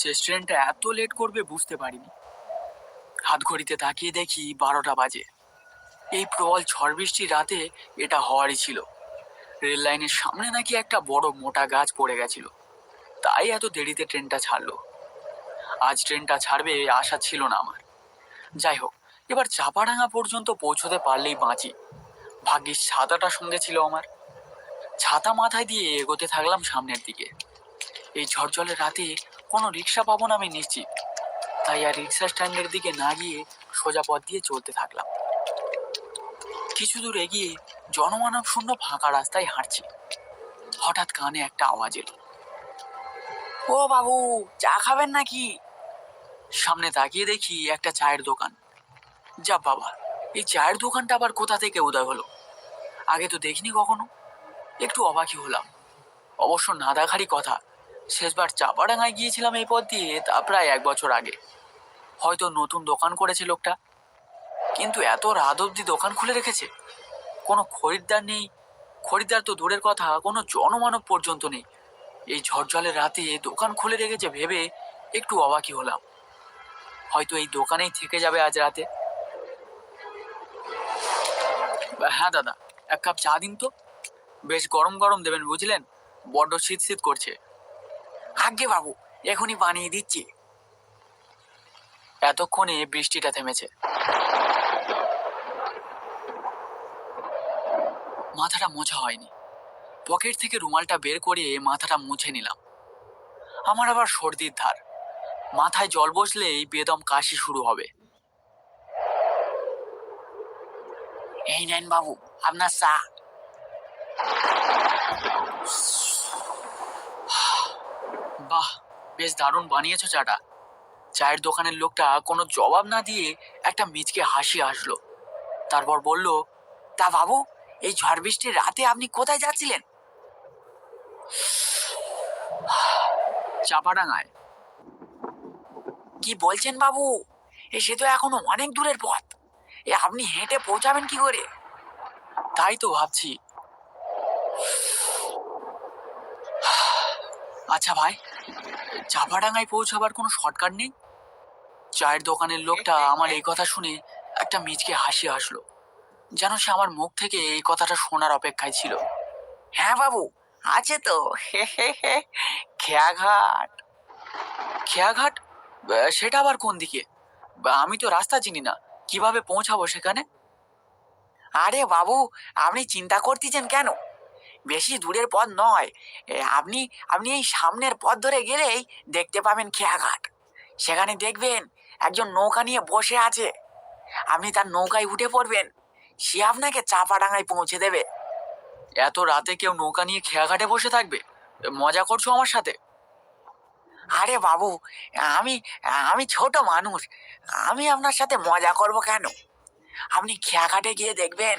শেষ ট্রেনটা এত লেট করবে বুঝতে পারিনি। হাত ঘড়িতে তাকিয়ে দেখি 12টা বাজে। এই প্রবল ঝড় বৃষ্টির রাতে এটা হওয়ারই ছিল। রেল লাইনের সামনে নাকি একটা বড় মোটা গাছ পড়ে গেছিল, তাই এত দেরিতে ট্রেনটা ছাড়লো। আজ ট্রেনটা ছাড়বে আশা ছিল না আমার। যাই হোক, এবার চাপাডাঙ্গা পর্যন্ত পৌঁছতে পারলেই বাঁচি। ভাগ্যিস ছাতাটা সঙ্গে ছিল আমার। ছাতা মাথায় দিয়ে এগোতে থাকলাম সামনের দিকে। এই ঝড়জলের রাতে কোনো রিক্সা পাবো না আমি নিশ্চিত, তাই আর রিক্সা স্ট্যান্ডের দিকে না গিয়ে সোজা পথ দিয়ে চলতে থাকলাম। কিছু দূর এগিয়ে জনমানব শূন্য ফাঁকা রাস্তায় হাঁটছি। হঠাৎ কানে একটা আওয়াজ এলো, ও বাবু, চা খাবেন নাকি? সামনে তাকিয়ে দেখি একটা চায়ের দোকান। যা বাবা, এই চায়ের দোকানটা আবার কোথা থেকে উদয় হলো? আগে তো দেখিনি কখনো। একটু অবাকই হলাম। অবশ্য না দেখারই কথা, শেষবার চাপাডাঙ্গায় গিয়েছিলাম এই পথ দিয়ে, তা প্রায় 1 বছর আগে। হয়তো নতুন দোকান করেছে লোকটা, কিন্তু এত রাত অব্দি দোকান খুলে রেখেছে। কোনো খরিদ্দার নেই, খরিদ্দার তো দূরের কথা, কোনো জনমানব পর্যন্ত নেই। এই ঝড়জলের রাতে দোকান খুলে রেখেছে ভেবে একটু অবাকই হলাম। হয়তো এই দোকানেই থেকে যাবে আজ রাতে। হ্যাঁ দাদা, 1 কাপ চা দিন তো। বেশ গরম গরম দেবেন বুঝলেন, বড্ড শীত শীত করছে। আজ্ঞে বাবু, এখনই বানিয়ে দিচ্ছি। এতক্ষণে বৃষ্টিটা থেমেছে। মাথাটা মোছা হয়নি। পকেট থেকে রুমালটা বের করে মাথাটা মুছে নিলাম। আমার আবার সর্দির ধার, মাথায় জল বসলেই বেদম কাশি শুরু হবে। এই নেন বাবু আপনার চা। বাহ, বেশ দারুণ বানিয়েছো চাটা। চায়ের দোকানের লোকটা কোনো জবাব না দিয়ে একটা মিচকে হাসি হাসলো। তারপর বলল, তা বাবু, এই ঝড় বৃষ্টির রাতে আপনি কোথায় যাচ্ছিলেন? চাপাডাঙ্গায়। কি বলছেন বাবু? সে তো এখনো অনেক দূরের পথ। আপনি হেঁটে পৌঁছাবেন কি করে? তাই তো ভাবছি। আচ্ছা ভাই, চাপাডাঙ্গায় পৌঁছাবার কোনো শর্টকাট নেই? চায়ের দোকানের লোকটা আমার এই কথা শুনে একটা মিচকে হাসি হাসলো, যেন সে আমার মুখ থেকে এই কথাটা শোনার অপেক্ষায় ছিল। হ্যাঁ বাবু, আছে তো। খেয়াঘাট। খেয়াঘাট? সেটা আবার কোন দিকে? আমি তো রাস্তা চিনি না, কিভাবে পৌঁছাবো সেখানে? আরে বাবু, আপনি চিন্তা করতেছেন কেন? বেশি দূরের পথ নয়। আপনি আপনি এই সামনের পথ ধরে গেলেই দেখতে পাবেন খেয়াঘাট। সেখানে দেখবেন একজন নৌকা নিয়ে বসে আছে। আপনি তার নৌকায় উঠে পড়বেন, সে আপনাকে চাপাডাঙ্গায় পৌঁছে দেবে। এত রাতে কেউ নৌকা নিয়ে খেয়াঘাটে বসে থাকবে? মজা করছো আমার সাথে? আরে বাবু, আমি আমি ছোট মানুষ, আমি আপনার সাথে মজা করব কেন? আপনি খেয়াঘাটে গিয়ে দেখবেন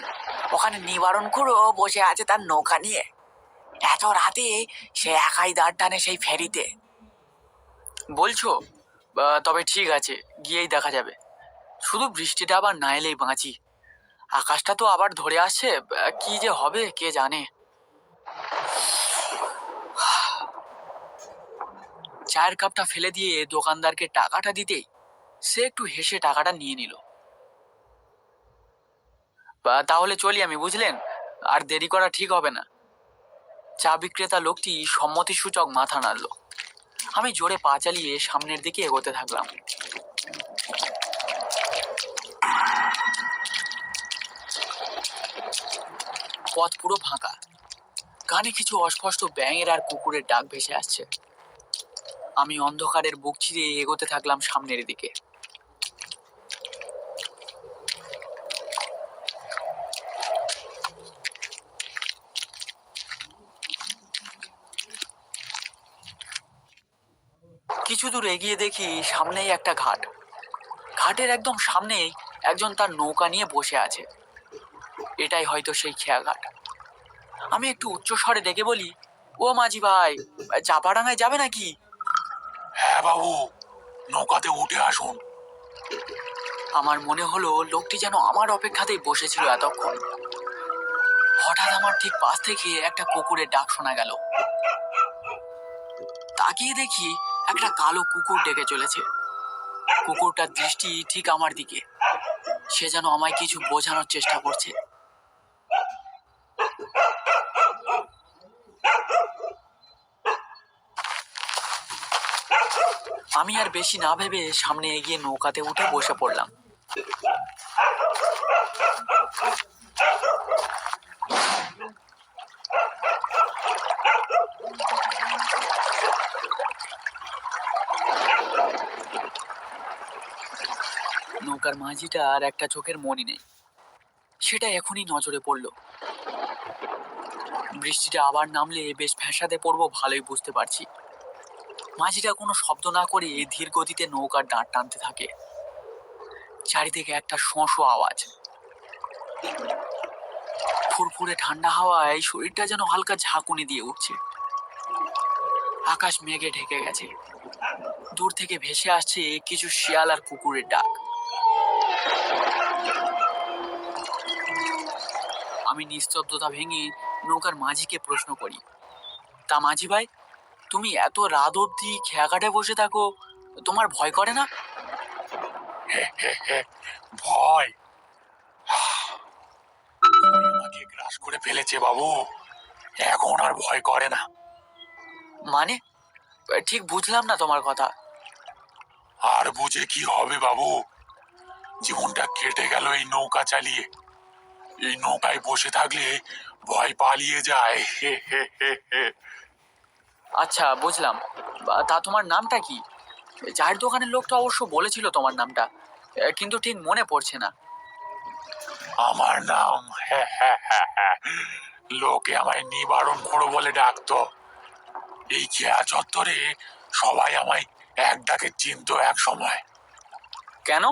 ওখানে নিবারণ খুঁড়ো বসে আছে তার নৌকা নিয়ে। এত রাতে সে একাই দাঁড় টানে সেই ফেরিতে। বলছো? তবে ঠিক আছে, গিয়েই দেখা যাবে। শুধু বৃষ্টিটা আবার না এলেই বাঁচি। আকাশটা তো আবার ধরে আসছে, কি যে হবে কে জানে। চায়ের কাপটা ফেলে দিয়ে দোকানদারকে টাকাটা দিতেই সে একটু হেসে টাকাটা নিয়ে নিল। তাহলে চলি আমি, বুঝলেন? আর দেরি করা ঠিক হবে না। চা বিক্রেতা লোকটি সম্মতিসূচক মাথা নাড়ল। আমি জোরে পা চালিয়ে সামনের দিকে এগোতে থাকলাম। পথ পুরো ফাঁকা। কানে কিছু অস্পষ্ট ব্যাঙের আর কুকুরের ডাক ভেসে আসছে। আমি অন্ধকারের বুক চিরে এগোতে থাকলাম সামনের দিকে। কিছু দূর এগিয়ে দেখি সামনেই একটা ঘাট। ঘাটের একদম সামনেই একজন তার নৌকা নিয়ে বসে আছে। এটাই হয়তো সেই খেয়াঘাট। আমি একটু উচ্চ স্বরে ডেকে বলি, ও মাঝি ভাই, চাপাডাঙ্গায় যাবে নাকি? হ্যাঁ বাবু, নৌকাতে উঠে আসুন। আমার মনে হলো লোকটি যেন আমার অপেক্ষাতেই বসেছিল এতক্ষণ। হঠাৎ আমার ঠিক পাশ থেকে একটা কুকুরের ডাক শোনা গেল। তাকিয়ে দেখি একটা কালো কুকুর ডেকে চলেছে। কুকুরটার দৃষ্টি ঠিক আমার দিকে, সে যেন আমায় কিছু বোঝানোর চেষ্টা করছে। আমি আর বেশি না ভেবে সামনে এগিয়ে নৌকাতে উঠে বসে পড়লাম। নৌকার মাঝিটা আর একটা চোখের মনি নেই, সেটা এখনই নজরে পড়লো। বৃষ্টিটা আবার নামলে বেশ ফ্যাসাদে পড়বো ভালোই বুঝতে পারছি। মাঝিটা কোনো শব্দ না করে ধীর গতিতে নৌকার দাঁড় টানতে থাকে। চারিদিকে একটা শোঁ শোঁ আওয়াজ। ফুরফুরে ঠান্ডা হাওয়ায় শরীরটা যেন হালকা ঝাঁকুনি দিয়ে উঠছে। আকাশ মেঘে ঢেকে গেছে। দূর থেকে ভেসে আসছে কিছু শিয়াল আর কুকুরের ডাক। আমি নিস্তব্ধতা ভেঙে নৌকার মাঝিকে প্রশ্ন করি, তা মাঝি ভাই, তুমি এত রাত অব্দি খেয়াঘাটে বসে থাকো, তোমার ভয় করে না? ভয় ভয় আমাকে গ্রাস করে ফেলেছে বাবু, এখন আর ভয় করে না। মানে ঠিক বুঝলাম না তোমার কথা। আর বুঝে কি হবে বাবু, জীবনটা কেটে গেল এই নৌকা চালিয়ে। এই নৌকায় বসে থাকলে ভয় পালিয়ে যায়। আচ্ছা বুঝলাম, তা তোমার নামটা কি? চায়ের দোকানের লোকটা অবশ্য বলেছিল তোমার নামটা, কিন্তু ঠিক মনে পড়ছে না। আমার নাম লোকে আমায় নিবারণ করো বলে ডাকতো। এই খেয়া চত্বরে সবাই আমায় এক ডাকে চিনতো এক সময়। কেন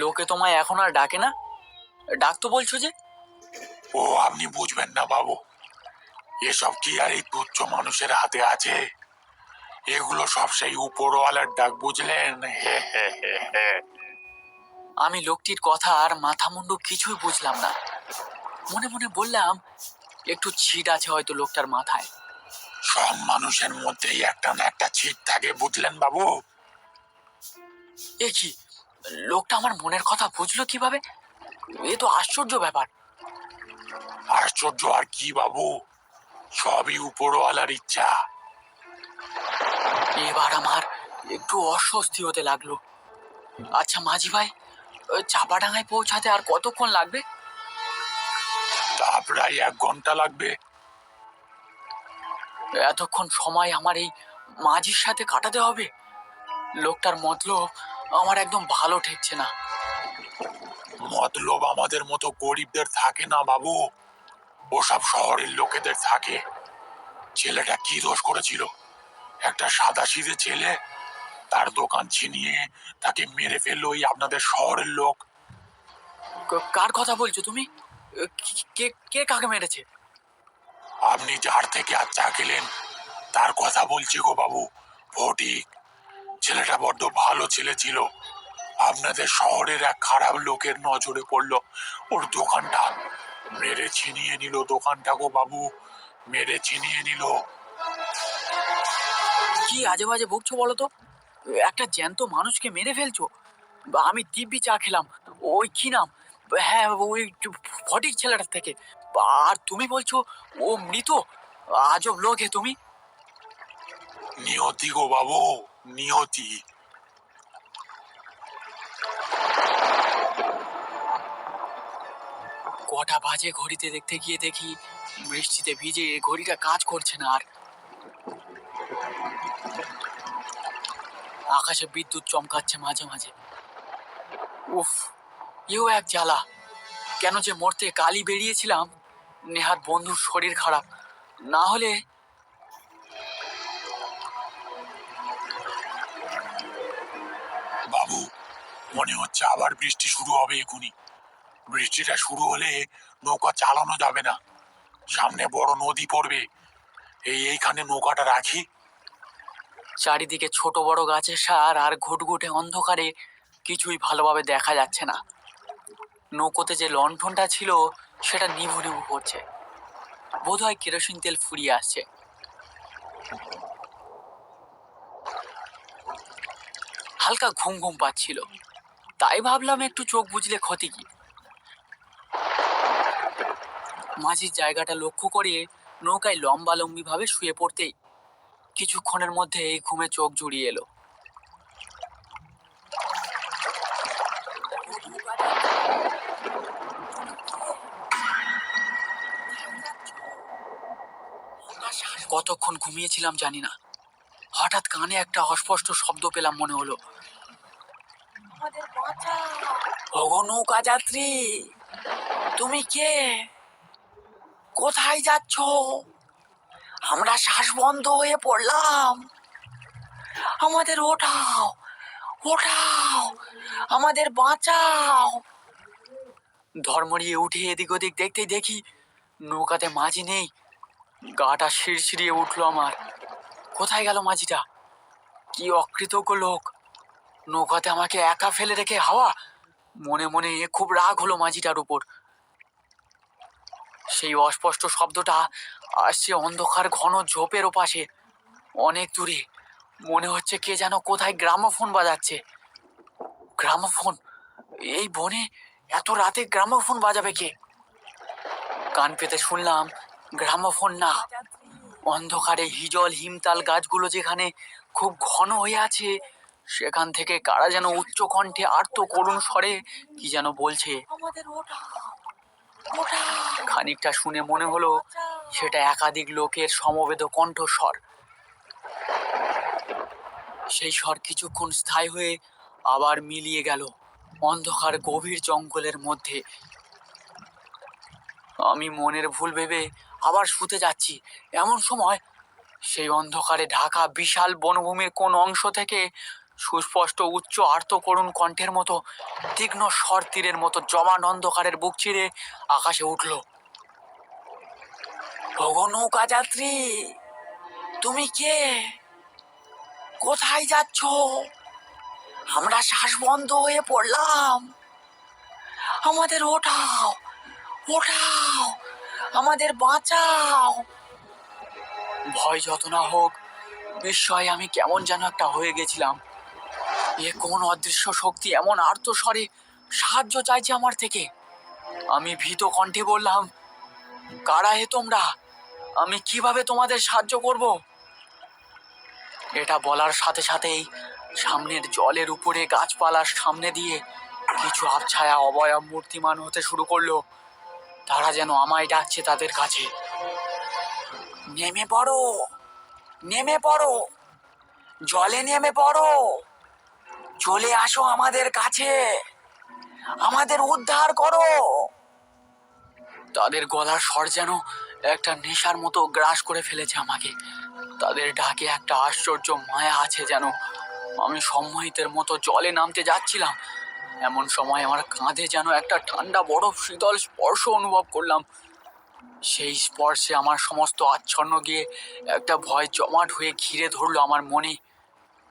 লোকে তোমায় এখন আর ডাকে না? ডাকতো বলছো যে? ও আপনি বুঝবেন না বাবু, এসব কি আর এই তুচ্ছ মানুষের হাতে আছে? এগুলো সব সেই উপরওয়ালার ডাক, বুঝলেন? আমি লোকটির কথা আর মাথা মুন্ডু কিছুই বুঝলাম না। মনে মনে বললাম, একটু ছিট আছে হয়তো লোকটার মাথায়। সব মানুষের মধ্যেই একটা না একটা ছিট থাকে, বুঝলেন বাবু? এ কি, লোকটা আমার মনের কথা বুঝলো কিভাবে? এ তো আশ্চর্য ব্যাপার। আশ্চর্য আর কি বাবু, সবই উপরওয়ালার ইচ্ছা। এবার আমার একটু অস্বস্তি হতে লাগলো। আচ্ছা মাঝি ভাই, চাপাডাঙ্গায় পৌঁছাতে আর কতক্ষণ লাগবে? তা প্রায় 1 ঘন্টা লাগবে। এতক্ষণ সময় আমার এই মাঝির সাথে কাটাতে হবে? লোকটার মতলব আমার একদম ভালো ঠেকছে না। মতলব আমাদের মতো গরিবদের থাকে না বাবু, ওসব শহরের লোকেদের থাকে। ছেলেটা কি দোষ করেছিল? একটা সাদাসিধে ছেলে, তার দোকান ছিনিয়ে তাকে মেরে ফেললো ওই আপনাদের শহরের লোক। কার কথা বলছো তুমি? কে কে কাকে মেরেছে? আপনি যার থেকে আর চা খেলেন তার কথা বলছি গো বাবু, ফটিক। ছেলেটা বড্ড ভালো ছেলে ছিল, আপনাদের শহরের এক খারাপ লোকের নজরে পড়লো। ওর দোকানটা মেরে ছিনিয়ে নিল, দোকানটা গো বাবু, মেরে ছিনিয়ে নিল। কি আজে বাজে বকছো বলো তো? একটা জ্যান্ত মানুষকে মেরে ফেলছো? আমি দিব্যি চা খেলাম, ওই কি নাম, হ্যাঁ ওই ফটিক ছেলেটার থেকে, আর তুমি বলছো ও মৃত? আজব লোক হে তুমি। নিয়তি গো বাবু, নিয়তি। কটা বাজে ঘড়িতে দেখতে গিয়ে দেখি বৃষ্টিতে ভিজে ঘড়িটা কাজ করছে না আর। আকাশে বিদ্যুৎ চমকাচ্ছে মাঝে মাঝে। উফ, এও এক জ্বালা। কেন যে মরতে কালই বেরিয়েছিলাম, নেহাত বন্ধুর শরীর খারাপ, না হলে। বাবু, মনে হচ্ছে আবার বৃষ্টি শুরু হবে এখুনি। বৃষ্টিটা শুরু হলে নৌকা চালানো যাবে না, সামনে বড় নদী পড়বে। এইখানে নৌকাটা রাখি। চারিদিকে ছোট বড় গাছের সার আর ঘুটঘুটে অন্ধকারে কিছুই ভালোভাবে দেখা যাচ্ছে না। নৌকোতে যে লণ্ঠনটা ছিল সেটা নিভু নিভু করছে, বোধহয় কেরোসিন তেল ফুরিয়ে আসছে। হালকা ঘুম ঘুম পাচ্ছিল, তাই ভাবলাম একটু চোখ বুজলে ক্ষতি কি। মাঝির জায়গাটা লক্ষ্য করে নৌকায় লম্বালম্বি ভাবে শুয়ে পড়তেই কিছুক্ষণের মধ্যে এই ঘুমে চোখ জুড়িয়ে এলো। কতক্ষণ ঘুমিয়েছিলাম জানি না, হঠাৎ কানে একটা অস্পষ্ট শব্দ পেলাম, মনে হলো ওগো নৌকা যাত্রী, তুমি কে? কোথায় যাচ্ছ? আমরা শ্বাস বন্ধ হয়ে পড়লাম, আমাদের ওঠাও, ওঠাও, আমাদের বাঁচাও। ধর্মড়িয়ে উঠে এদিক ওদিক দেখতেই দেখি নৌকাতে মাঝি নেই। গাটা শিরশিরিয়ে উঠলো আমার। কোথায় গেল মাঝিটা? কি অকৃতজ্ঞ লোক, নৌকাতে আমাকে একা ফেলে রেখে হাওয়া। মনে মনে খুব রাগ হলো মাঝিটার উপর। সেই অস্পষ্ট শব্দটা আসছে অন্ধকার ঘন ঝোপের ওপাশে, অনেক দূরে। মনে হচ্ছে কে যেন কোথায় গ্রামোফোন বাজাচ্ছে। গ্রামোফোন? এই বনে এত রাতে গ্রামোফোন বাজাবে কে? কান পেতে শুনলাম গ্রামোফোন না, অন্ধকারে হিজল হিমতাল গাছগুলো যেখানে খুব ঘন হয়ে আছে, সেখান থেকে কারা যেন উচ্চ কণ্ঠে আর্ত করুণ স্বরে কি যেন বলছে। খানিকটা শুনে মনে হলো সেটা একাধিক লোকের সমবেত কণ্ঠস্বর। সেই স্বর কিছুক্ষণ স্থায়ী হয়ে আবার মিলিয়ে গেল অন্ধকার গভীর জঙ্গলের মধ্যে। আমি মনের ভুল ভেবে আবার শুতে যাচ্ছি, এমন সময় সেই অন্ধকারে ঢাকা বিশাল বনভূমির কোন অংশ থেকে সুস্পষ্ট উচ্চ আর্ত করুণ কণ্ঠের মতো তীক্ষ্ণ স্বর তীরের মতো জমান অন্ধকারের বুক চিরে আকাশে উঠল। ওগো নৌকা যাত্রী, তুমি কে? কোথায় যাচ্ছ? আমরা শ্বাস বন্ধ হয়ে পড়লাম, আমাদের ওঠাও, ওঠাও, আমাদের বাঁচাও। ভয় যত না হোক, বিস্ময়ে আমি কেমন যেন একটা হয়ে গেছিলাম। এ কোন অদৃশ্য শক্তি এমন আর্ত স্বরে সাহায্য চাইছে আমার থেকে? আমি ভীত কণ্ঠে বললাম, কারা হে তোমরা? আমি কিভাবে তোমাদের সাহায্য করব? এটা বলার সাথে সাথেই সামনের জলের উপরে গাছপালার সামনে দিয়ে কিছু আবছায়া অবয়ব মূর্তিমান হতে শুরু করলো। তারা যেন আমায় ডাকছে তাদের কাছে। নেমে পড়ো, নেমে পড়ো, জলে নেমে পড়ো, চলে আসো আমাদের কাছে, আমাদের উদ্ধার করো। তাদের গলার স্বর যেন একটা নেশার মতো গ্রাস করে ফেলেছে আমাকে। তাদের ডাকে একটা আশ্চর্য মায়া আছে যেন। আমি সম্মোহিতের মতো জলে নামতে যাচ্ছিলাম, এমন সময় আমার কাঁধে যেন একটা ঠান্ডা বরফ শীতল স্পর্শ অনুভব করলাম। সেই স্পর্শে আমার সমস্ত আচ্ছন্ন গিয়ে একটা ভয় জমাট হয়ে ঘিরে ধরলো আমার মনে।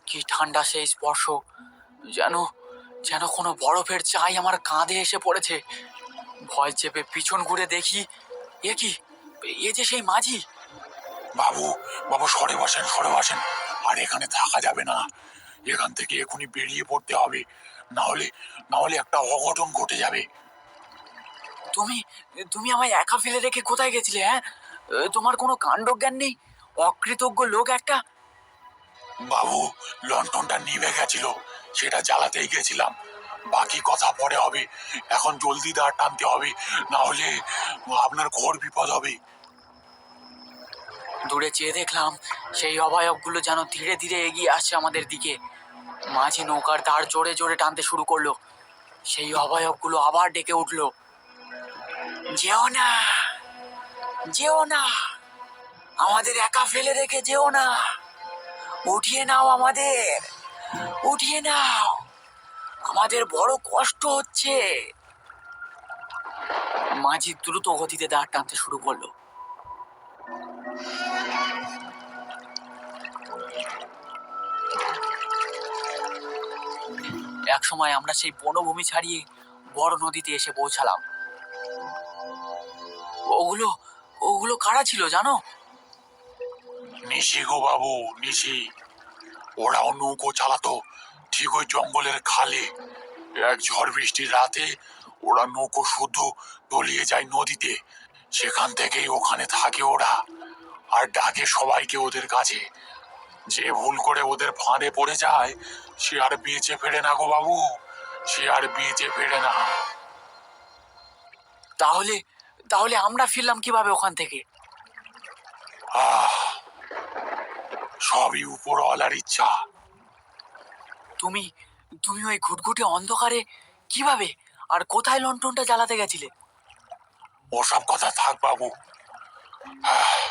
কি ঠান্ডা সেই স্পর্শ, যেন যেন কোনো বরফের চাই আমার কাঁধে এসে পড়েছে। ভয় চেপে পিছন ঘুরে দেখি, এ কি, এ যে সেই মাঝি। বাবু, বাবু সরে বসেন, সরে বসেন। আর এখানে থাকা যাবে না, এখান থেকে এখনই বেরিয়ে পড়তে হবে, না হলে একটা অঘটন ঘটে যাবে। তুমি তুমি আমায় একা ফেলে রেখে কোথায় গেছিলে? হ্যাঁ, তোমার কোনো কাণ্ডজ্ঞান নেই, অকৃতজ্ঞ লোক একটা। বাবু, লন্ঠনটা নিভে গেছিল, সেটা জ্বালাতেই গেছিলাম। বাকি কথা পরে হবে, এখন জলদি দাঁড় টানতে হবে, না হলে আপনার ঘোর বিপদ হবে। দূরে চেয়ে দেখলাম সেই অবয়বগুলো যেন ধীরে ধীরে এগিয়ে আসছে আমাদের দিকে। মাঝি নৌকার দাঁড় জোরে জোরে টানতে শুরু করলো। সেই অবয়বগুলো আবার ডেকে উঠলো, যেও না, যেও না, আমাদের একা ফেলে রেখে যেও না, উঠিয়ে নাও আমাদের, উঠিয়ে নাও, আমাদের বড় কষ্ট হচ্ছে। মাঝি দ্রুত গতিতে দাঁড় টানতে শুরু করলো। এক সময় আমরা সেই বনভূমি ছাড়িয়ে বড় নদীতে এসে পৌঁছালাম। ওগুলো ওগুলো কারা ছিল জানো? নিশি গো বাবু, নিশি। ওরাও নৌকো চালাতো, ঠিক ওই জঙ্গলের খালে এক ঝড় বৃষ্টির রাতে ওরা নৌকো শুদ্ধ তলিয়ে যায় নদীতে। সেখান থেকেই ওখানে থাকে ওরা, আর ডাকে সবাইকে ওদের কাছে। যে ভুল করে ওদের ফাঁদে পড়ে যায় সে আর বেঁচে ফেরে না গো বাবু, সে আর বেঁচে ফেরে না। তাহলে তাহলে আমরা ফিরলাম কিভাবে ওখান থেকে? আহ, সবই উপরওয়ালার ইচ্ছা। তুমি তুমি ওই ঘুটঘুটে অন্ধকারে কিভাবে আর কোথায় লন্ঠনটা জ্বালাতে গেছিলে? ওসব কথা থাক বাবু। আহ,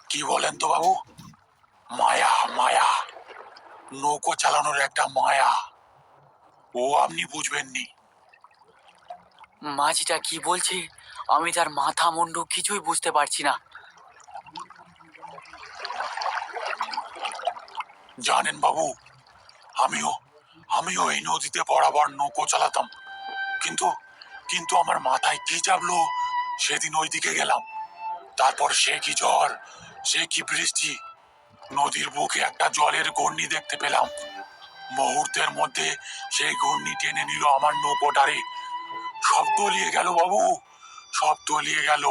কি বলেন তো বাবু? মায়া, মায়া, নৌকো চালানোর একটা মায়া, ও আপনি বুঝবেননি। মাঝিটা কি বলছে আমি তার মাথা মুন্ডু কিছুই বুঝতে পারছি না। জানেন বাবু, আমিও আমিও এই নদীতে বরাবর নৌকো চালাতাম, কিন্তু কিন্তু আমার মাথায় কি চাপলো সেদিন ওই দিকে গেলাম। তারপর সে কি ঝড়, সে কি বৃষ্টি। নদীর বুকে একটা জলের ঘূর্ণি দেখতে পেলাম। মুহূর্তের মধ্যে সেই ঘূর্ণি টেনে নিল আমার নৌকোটারে। সব তলিয়ে গেল বাবু, সব তলিয়ে গেল।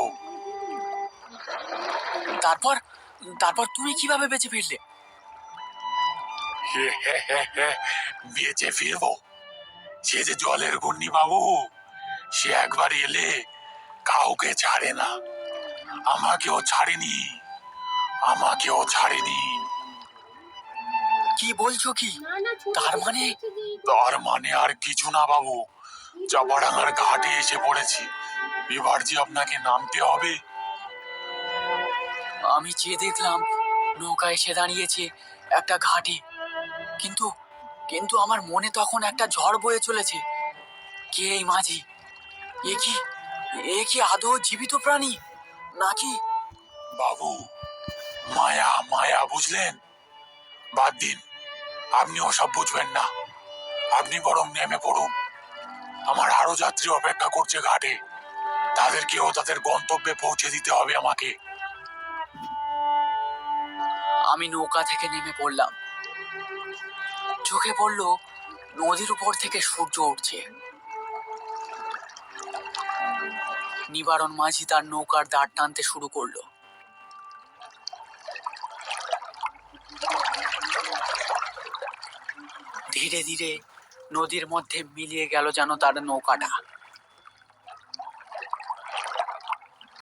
তারপর তারপর তুমি কিভাবে বেঁচে ফিরলে? বেঁচে ফিরবো? সে যে জলের ঘূর্ণি বাবু, সে একবার এলে কাউকে ছাড়ে না। আমাকেও ছাড়েনি, আমাকেও ছাড়েনি। কি বলছো কি? তার মানে তার মানে আর কিছু না বাবু, চাপাডাঙ্গার ঘাটে এসে পড়েছি। এবার যে আপনাকে নামতে হবে। আমি চেয়ে দেখলাম নৌকা এসে দাঁড়িয়েছে একটা ঘাটে, কিন্তু কিন্তু আমার মনে তখন একটা ঝড় বয়ে চলেছে। কে এই মাঝি? এ কি এ কি আদৌ জীবিত প্রাণী নাকি? বাবু, মায়া, মায়া, বুঝলেন? বাদ দিন, আপনি ওসব বুঝবেন না। আপনি বরং নেমে পড়ুন। আমার আরো যাত্রী অপেক্ষা করছে ঘাটে, তাদেরকেও তাদের গন্তব্যে পৌঁছে দিতে হবে আমাকে। আমি নৌকা থেকে নেমে পড়লাম। চোখে পড়ল নদীর উপর থেকে সূর্য উঠছে। নিবারণ মাঝি তার নৌকার দাঁড় টানতে শুরু করলো। ধীরে ধীরে নদীর মধ্যে মিলিয়ে গেল যেন তার নৌকাটা।